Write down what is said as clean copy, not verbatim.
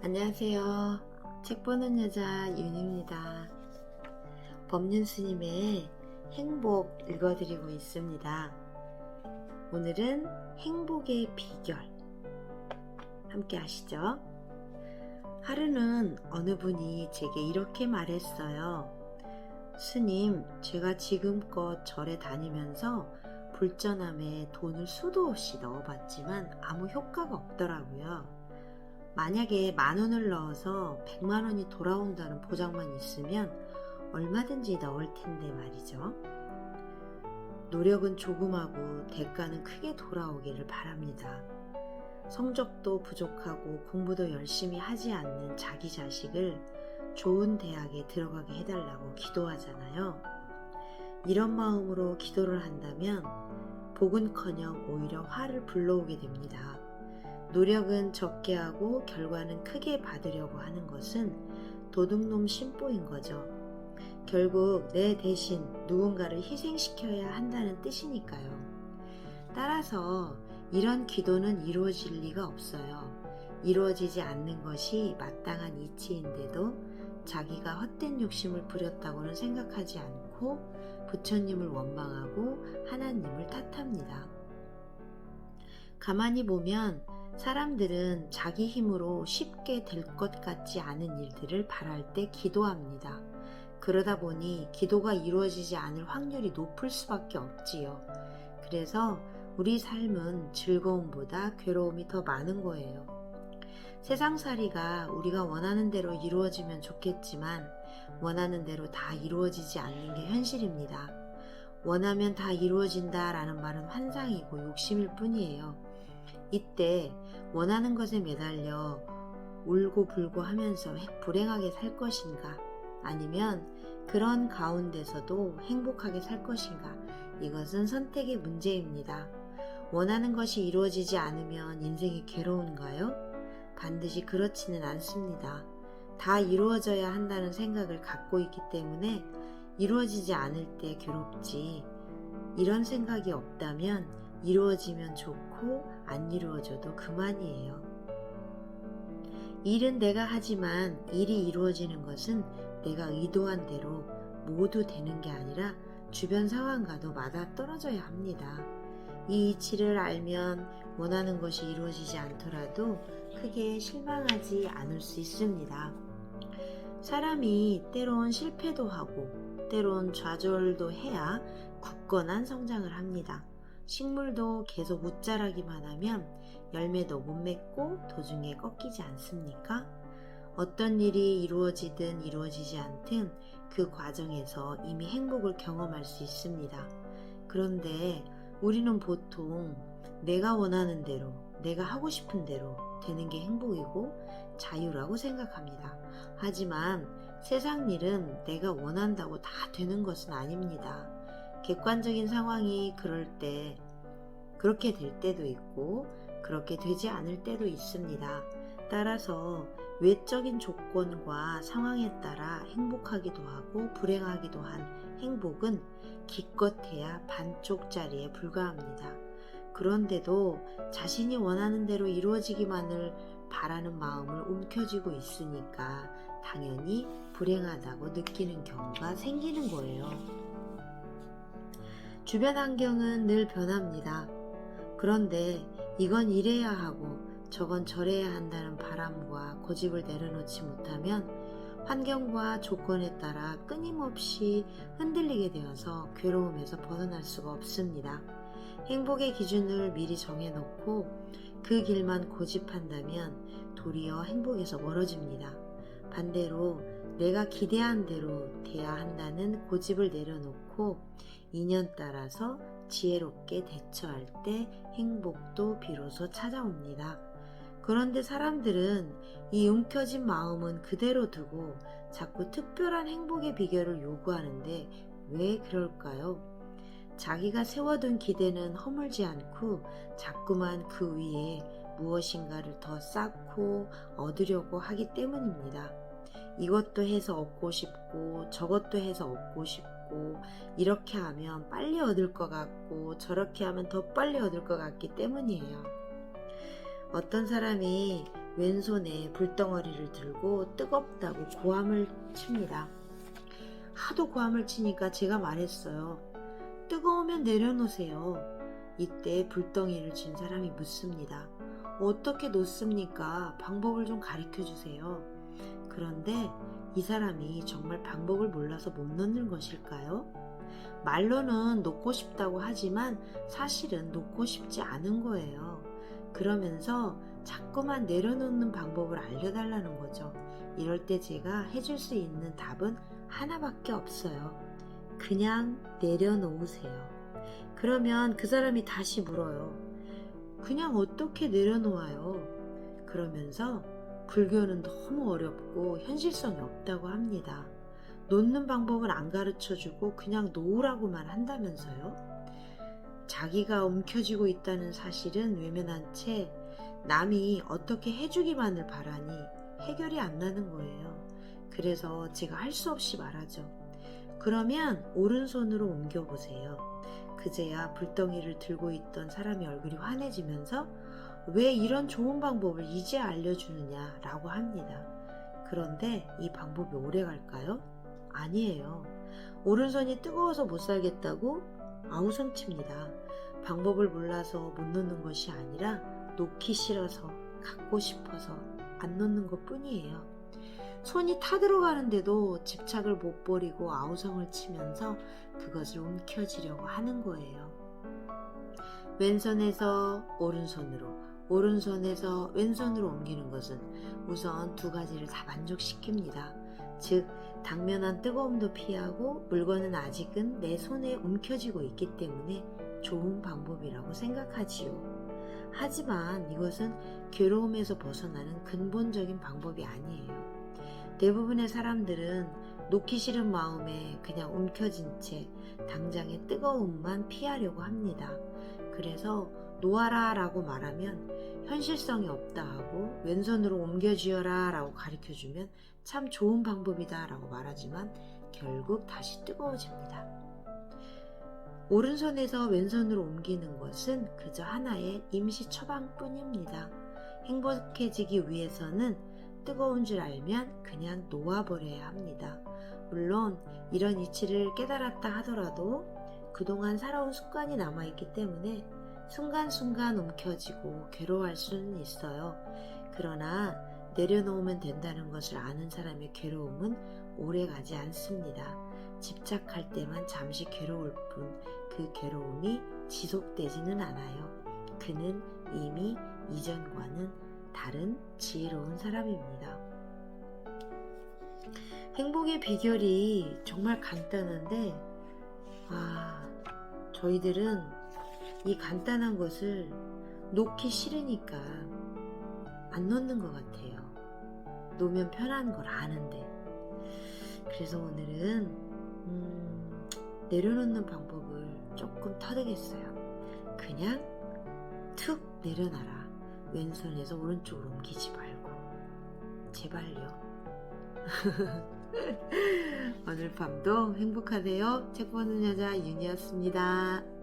안녕하세요. 책 보는 여자 윤입니다. 법륜 스님의 행복 읽어드리고 있습니다. 오늘은 행복의 비결 함께 하시죠. 하루는 어느 분이 제게 이렇게 말했어요. 스님, 제가 지금껏 절에 다니면서 불전함에 돈을 수도 없이 넣어봤지만 아무 효과가 없더라고요. 만약에 10,000원을 넣어서 100만원이 돌아온다는 보장만 있으면 얼마든지 넣을 텐데 말이죠. 노력은 조금하고 대가는 크게 돌아오기를 바랍니다. 성적도 부족하고 공부도 열심히 하지 않는 자기 자식을 좋은 대학에 들어가게 해달라고 기도하잖아요. 이런 마음으로 기도를 한다면 복은커녕 오히려 화를 불러오게 됩니다. 노력은 적게 하고 결과는 크게 받으려고 하는 것은 도둑놈 심보인 거죠. 결국 내 대신 누군가를 희생시켜야 한다는 뜻이니까요. 따라서 이런 기도는 이루어질 리가 없어요. 이루어지지 않는 것이 마땅한 이치인데도 자기가 헛된 욕심을 부렸다고는 생각하지 않고 부처님을 원망하고 하나님을 탓합니다. 가만히 보면 사람들은 자기 힘으로 쉽게 될 것 같지 않은 일들을 바랄 때 기도합니다. 그러다 보니 기도가 이루어지지 않을 확률이 높을 수밖에 없지요. 그래서 우리 삶은 즐거움보다 괴로움이 더 많은 거예요. 세상살이가 우리가 원하는 대로 이루어지면 좋겠지만 원하는 대로 다 이루어지지 않는 게 현실입니다. 원하면 다 이루어진다라는 말은 환상이고 욕심일 뿐이에요. 이때 원하는 것에 매달려 울고불고 하면서 불행하게 살 것인가, 아니면 그런 가운데서도 행복하게 살 것인가, 이것은 선택의 문제입니다. 원하는 것이 이루어지지 않으면 인생이 괴로운가요? 반드시 그렇지는 않습니다. 다 이루어져야 한다는 생각을 갖고 있기 때문에 이루어지지 않을 때 괴롭지, 이런 생각이 없다면 이루어지면 좋고 안 이루어져도 그만이에요. 일은 내가 하지만 일이 이루어지는 것은 내가 의도한 대로 모두 되는 게 아니라 주변 상황과도 맞아떨어져야 합니다. 이 이치를 알면 원하는 것이 이루어지지 않더라도 크게 실망하지 않을 수 있습니다. 사람이 때론 실패도 하고 때론 좌절도 해야 굳건한 성장을 합니다. 식물도 계속 웃자라기만 하면 열매도 못 맺고 도중에 꺾이지 않습니까? 어떤 일이 이루어지든 이루어지지 않든 그 과정에서 이미 행복을 경험할 수 있습니다. 그런데 우리는 보통 내가 원하는 대로, 내가 하고 싶은 대로 되는 게 행복이고 자유라고 생각합니다. 하지만 세상 일은 내가 원한다고 다 되는 것은 아닙니다. 객관적인 상황이 그럴 때 그렇게 될 때도 있고 그렇게 되지 않을 때도 있습니다. 따라서 외적인 조건과 상황에 따라 행복하기도 하고 불행하기도 한 행복은 기껏해야 반쪽짜리에 불과합니다. 그런데도 자신이 원하는 대로 이루어지기만을 바라는 마음을 움켜쥐고 있으니까 당연히 불행하다고 느끼는 경우가 생기는 거예요. 주변 환경은 늘 변합니다. 그런데 이건 이래야 하고 저건 저래야 한다는 바람과 고집을 내려놓지 못하면 환경과 조건에 따라 끊임없이 흔들리게 되어서 괴로움에서 벗어날 수가 없습니다. 행복의 기준을 미리 정해놓고 그 길만 고집한다면 도리어 행복에서 멀어집니다. 반대로 내가 기대한 대로 돼야 한다는 고집을 내려놓고 인연 따라서 지혜롭게 대처할 때 행복도 비로소 찾아옵니다. 그런데 사람들은 이 움켜진 마음은 그대로 두고 자꾸 특별한 행복의 비결을 요구하는데 왜 그럴까요? 자기가 세워둔 기대는 허물지 않고 자꾸만 그 위에 무엇인가를 더 쌓고 얻으려고 하기 때문입니다. 이것도 해서 얻고 싶고 저것도 해서 얻고 싶고 이렇게 하면 빨리 얻을 것 같고 저렇게 하면 더 빨리 얻을 것 같기 때문이에요. 어떤 사람이 왼손에 불덩어리를 들고 뜨겁다고 고함을 칩니다. 하도 고함을 치니까 제가 말했어요. 뜨거우면 내려놓으세요. 이때 불덩이를 쥔 사람이 묻습니다. 어떻게 놓습니까? 방법을 좀 가르쳐 주세요. 그런데 이 사람이 정말 방법을 몰라서 못 놓는 것일까요? 말로는 놓고 싶다고 하지만 사실은 놓고 싶지 않은 거예요. 그러면서 자꾸만 내려놓는 방법을 알려달라는 거죠. 이럴 때 제가 해줄 수 있는 답은 하나밖에 없어요. 그냥 내려놓으세요. 그러면 그 사람이 다시 물어요. 그냥 어떻게 내려놓아요? 그러면서 불교는 너무 어렵고 현실성이 없다고 합니다. 놓는 방법을 안 가르쳐주고 그냥 놓으라고만 한다면서요? 자기가 움켜쥐고 있다는 사실은 외면한 채 남이 어떻게 해주기만을 바라니 해결이 안 나는 거예요. 그래서 제가 할 수 없이 말하죠. 그러면 오른손으로 옮겨보세요. 그제야 불덩이를 들고 있던 사람의 얼굴이 환해지면서 왜 이런 좋은 방법을 이제 알려주느냐라고 합니다. 그런데 이 방법이 오래 갈까요? 아니에요. 오른손이 뜨거워서 못 살겠다고 아우성칩니다. 방법을 몰라서 못 놓는 것이 아니라 놓기 싫어서 갖고 싶어서 안 놓는 것 뿐이에요. 손이 타들어가는데도 집착을 못 버리고 아우성을 치면서 그것을 움켜쥐려고 하는 거예요. 왼손에서 오른손으로, 오른손에서 왼손으로 옮기는 것은 우선 두 가지를 다 만족시킵니다. 즉, 당면한 뜨거움도 피하고 물건은 아직은 내 손에 움켜쥐고 있기 때문에 좋은 방법이라고 생각하지요. 하지만 이것은 괴로움에서 벗어나는 근본적인 방법이 아니에요. 대부분의 사람들은 놓기 싫은 마음에 그냥 움켜쥔 채 당장의 뜨거움만 피하려고 합니다. 그래서 놓아라 라고 말하면 현실성이 없다 하고 왼손으로 옮겨쥐어라 라고 가르쳐주면 참 좋은 방법이다 라고 말하지만 결국 다시 뜨거워집니다. 오른손에서 왼손으로 옮기는 것은 그저 하나의 임시 처방뿐입니다. 행복해지기 위해서는 뜨거운 줄 알면 그냥 놓아버려야 합니다. 물론 이런 이치를 깨달았다 하더라도 그동안 살아온 습관이 남아있기 때문에 순간순간 움켜쥐고 괴로워할 수는 있어요. 그러나 내려놓으면 된다는 것을 아는 사람의 괴로움은 오래가지 않습니다. 집착할 때만 잠시 괴로울 뿐 그 괴로움이 지속되지는 않아요. 그는 이미 이전과는 다른 지혜로운 사람입니다. 행복의 비결이 정말 간단한데 저희들은 이 간단한 것을 놓기 싫으니까 안 놓는 것 같아요. 놓으면 편한 걸 아는데. 그래서 오늘은 내려놓는 방법을 조금 터득했어요. 그냥 툭 내려놔라. 왼손에서 오른쪽으로 옮기지 말고. 제발요. 오늘 밤도 행복하세요. 책 보는 여자 윤이었습니다.